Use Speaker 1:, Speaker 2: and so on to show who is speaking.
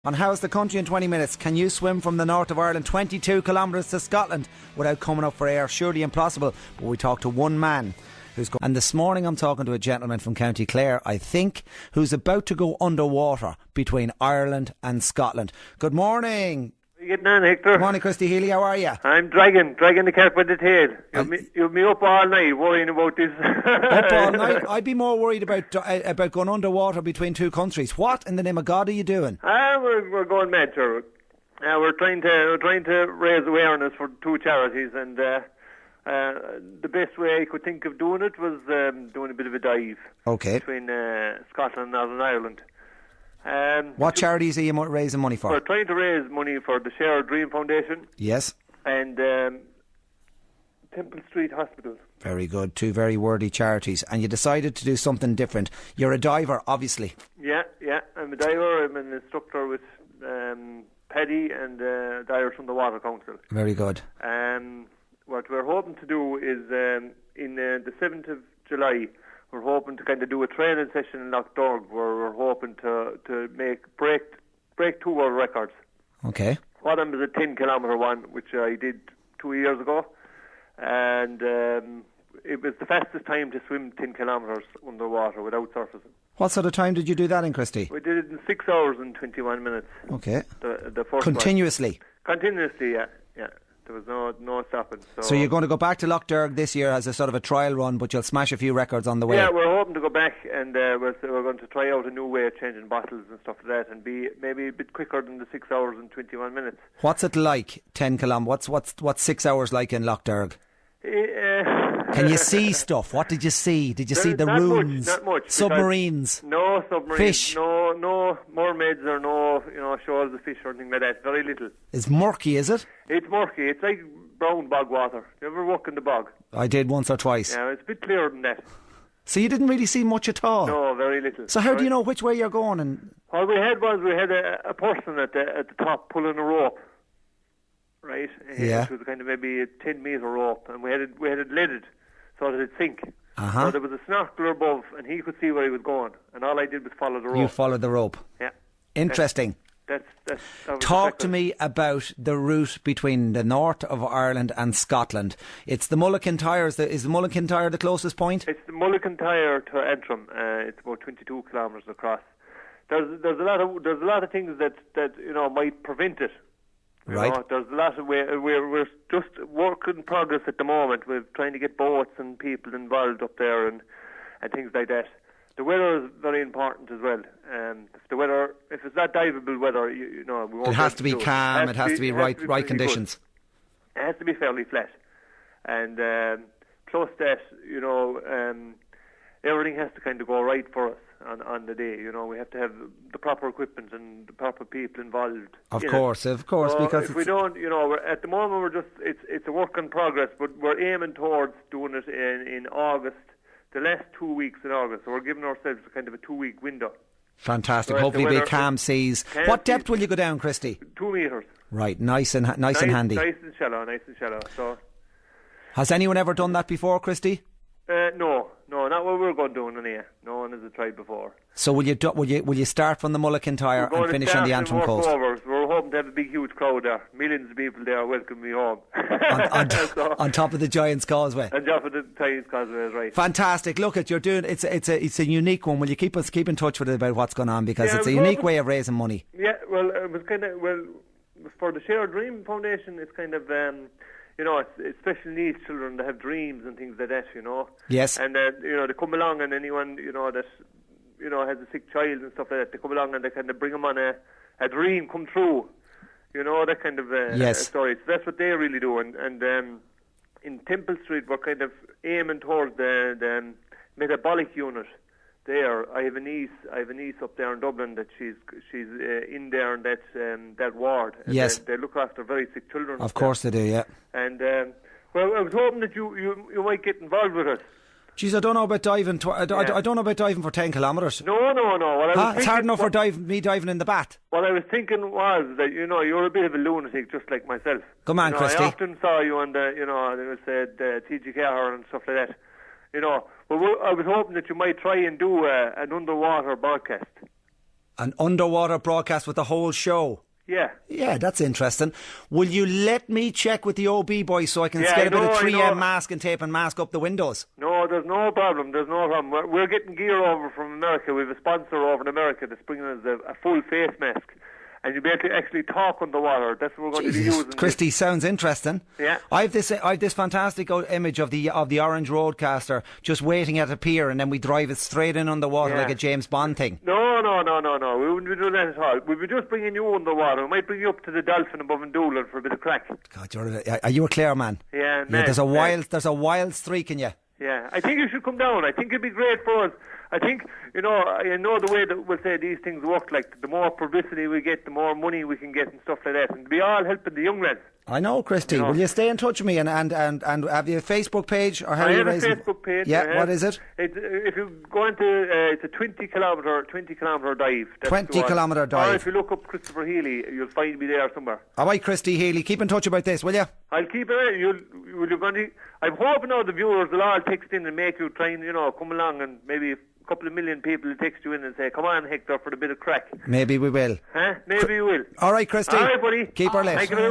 Speaker 1: On How's the Country in 20 minutes. Can you swim from the north of Ireland 22 kilometres to Scotland without coming up for air? Surely impossible. But we talked to one man who's going. And this morning I'm talking to a gentleman from County Clare, I think, who's about to go underwater between Ireland and Scotland. Good morning.
Speaker 2: How are you getting on, Hector?
Speaker 1: Good morning, Christy Healy. How are you?
Speaker 2: I'm dragging the cat by the tail. You've me up all night worrying about this.
Speaker 1: Up all night? I'd be more worried about going underwater between two countries. What in the name of God are you doing?
Speaker 2: We're going mad, sir. We're trying to raise awareness for two charities, and the best way I could think of doing it was doing a bit of a dive.
Speaker 1: Okay.
Speaker 2: Between Scotland and Northern Ireland.
Speaker 1: What charities are you raising money for?
Speaker 2: We're trying to raise money for the Shared Dream Foundation.
Speaker 1: Yes.
Speaker 2: And Temple Street Hospital.
Speaker 1: Very good. Two very worthy charities. And you decided to do something different. You're a diver, obviously.
Speaker 2: Yeah. I'm a diver. I'm an instructor with Paddy and divers from the Water Council.
Speaker 1: Very good.
Speaker 2: What we're hoping to do is in the 7th of July, we're hoping to kind of do a training session in Loughdorg where we're hoping to break two world records.
Speaker 1: Okay.
Speaker 2: One of them is a 10-kilometre one, which I did 2 years ago, and it was the fastest time to swim 10 kilometres underwater without surfacing.
Speaker 1: What sort of time did you do that in, Christy?
Speaker 2: We did it in 6 hours and 21 minutes.
Speaker 1: Okay.
Speaker 2: The first
Speaker 1: Continuously?
Speaker 2: One. Continuously, yeah. There was no stopping.
Speaker 1: So you're going to go back to Loughdorg this year as a sort of a trial run, but you'll smash a few records on the way.
Speaker 2: Yeah, we're hoping to go back, and we're going to try out a new way of changing bottles and stuff like that, and be maybe a bit quicker than the 6 hours and 21 minutes.
Speaker 1: What's it like, 10 kilometres? What's 6 hours like in Loughdorg? Can you see stuff? What did you see? Did you see the ruins?
Speaker 2: Not much.
Speaker 1: Submarines?
Speaker 2: No submarines.
Speaker 1: Fish?
Speaker 2: No mermaids or no shoals of fish or anything like that. Very little.
Speaker 1: It's murky, is it?
Speaker 2: It's murky. It's like brown bog water. You ever walk in the bog?
Speaker 1: I did once or twice.
Speaker 2: Yeah, it's a bit clearer than that.
Speaker 1: So you didn't really see much at all?
Speaker 2: No, very little.
Speaker 1: So how do you know which way you're going? And
Speaker 2: all we had a person at the top pulling a rope. Right?
Speaker 1: Yeah.
Speaker 2: It was kind of maybe a 10-metre rope, and we had it leaded so that it'd sink.
Speaker 1: Uh-huh.
Speaker 2: So there was a snorkeler above, and he could see where he was going, and all I did was follow the rope.
Speaker 1: You followed the rope.
Speaker 2: Yeah.
Speaker 1: Interesting.
Speaker 2: That
Speaker 1: Talk to me about the route between the north of Ireland and Scotland. It's the Mullican Tyre. Is the Mullican Tyre the closest point?
Speaker 2: It's the Mullican Tyre to Antrim. It's about 22 kilometres across. There's a lot of things that might prevent it.
Speaker 1: Right.
Speaker 2: There's a lot of we're just work in progress at the moment. We're trying to get boats and people involved up there and things like that. The weather is very important as well. If it's not diveable weather, we won't.
Speaker 1: It has to be calm. It has to be right conditions.
Speaker 2: Good. It has to be fairly flat, and plus that, everything has to kind of go right for us on the day. We have to have the proper equipment and the proper people involved.
Speaker 1: Of course, so because
Speaker 2: if we don't, at the moment it's a work in progress, but we're aiming towards doing it in August, the last 2 weeks in August. So we're giving ourselves a kind of a 2-week window.
Speaker 1: Fantastic. So hopefully be calm seas. What depth will you go down, Christy?
Speaker 2: 2 metres.
Speaker 1: Right, nice and handy.
Speaker 2: Nice and shallow. So,
Speaker 1: has anyone ever done that before, Christy?
Speaker 2: No, not what we're going to do in here. No one has tried before.
Speaker 1: So will you start from the Mullican Tyre and finish on the Antrim coast?
Speaker 2: We're hoping to have a big, huge crowd there. Millions of people there welcoming me home.
Speaker 1: on top of the Giants Causeway.
Speaker 2: On top of the Giants Causeway, right.
Speaker 1: Fantastic. Look, you're doing it's a unique one. Will you keep in touch with it about what's going on, because it's a unique way of raising money.
Speaker 2: Yeah, well, it was kind of for the Shared Dream Foundation. It's kind of it's special needs children that have dreams and things like that,
Speaker 1: Yes.
Speaker 2: And they come along, and anyone that has a sick child and stuff like that, they come along and they kind of bring them on a dream come true, that kind of story. So that's what they really do. And in Temple Street, we're kind of aiming towards the metabolic unit. There, I have a niece up there in Dublin that she's in there in that ward. And
Speaker 1: yes,
Speaker 2: they look after very sick children.
Speaker 1: Of course they do, yeah.
Speaker 2: And well, I was hoping that you might get involved with us.
Speaker 1: Jeez, I don't know about diving. I don't know about diving for 10 kilometres.
Speaker 2: No.
Speaker 1: It's hard enough for me diving in the bat.
Speaker 2: What I was thinking was that you're a bit of a lunatic, just like myself.
Speaker 1: Come on, Christy.
Speaker 2: I often saw you on the the TG4 and stuff like that. Well, I was hoping that you might try and do an underwater broadcast.
Speaker 1: An underwater broadcast with the whole show.
Speaker 2: Yeah.
Speaker 1: Yeah, that's interesting. Will you let me check with the OB boys so I can get a bit of 3M mask and tape and mask up the windows?
Speaker 2: No, there's no problem. We're getting gear over from America. We have a sponsor over in America that's bringing us a full face mask. And you'll be able to actually talk underwater. That's what we're going to be using.
Speaker 1: Christy, sounds interesting.
Speaker 2: Yeah.
Speaker 1: I've this fantastic image of the orange roadcaster just waiting at a pier, and then we drive it straight in underwater like a James Bond thing.
Speaker 2: No. We wouldn't be doing that at all. We'd be just bringing you underwater. We might bring you up to the Dolphin above in Doolin for a bit of crack.
Speaker 1: God, are you a Clare man?
Speaker 2: Yeah,
Speaker 1: there's a wild streak in you.
Speaker 2: Yeah, I think you should come down. I think it'd be great for us. I think, I know the way that we'll say these things work, like the more publicity we get, the more money we can get and stuff like that. And we all helping the young lads.
Speaker 1: I know, Christy. Will you stay in touch with me and have you a Facebook page? Or how
Speaker 2: I have a Facebook page.
Speaker 1: Yeah, what is it?
Speaker 2: If you go into, it's a 20 kilometre dive.
Speaker 1: 20 kilometre dive.
Speaker 2: Or if you look up Christopher Healy, you'll find me there somewhere.
Speaker 1: All right, Christy Healy, keep in touch about this, will you?
Speaker 2: I'll keep it. I'm hoping now the viewers will all text in and make you try and, come along, and maybe a couple of million people will text you in and say, come on, Hector, for a bit of crack.
Speaker 1: Maybe we will.
Speaker 2: Maybe we will.
Speaker 1: All right, Christy.
Speaker 2: All right, buddy.
Speaker 1: Keep her lit.
Speaker 2: Thank you very much.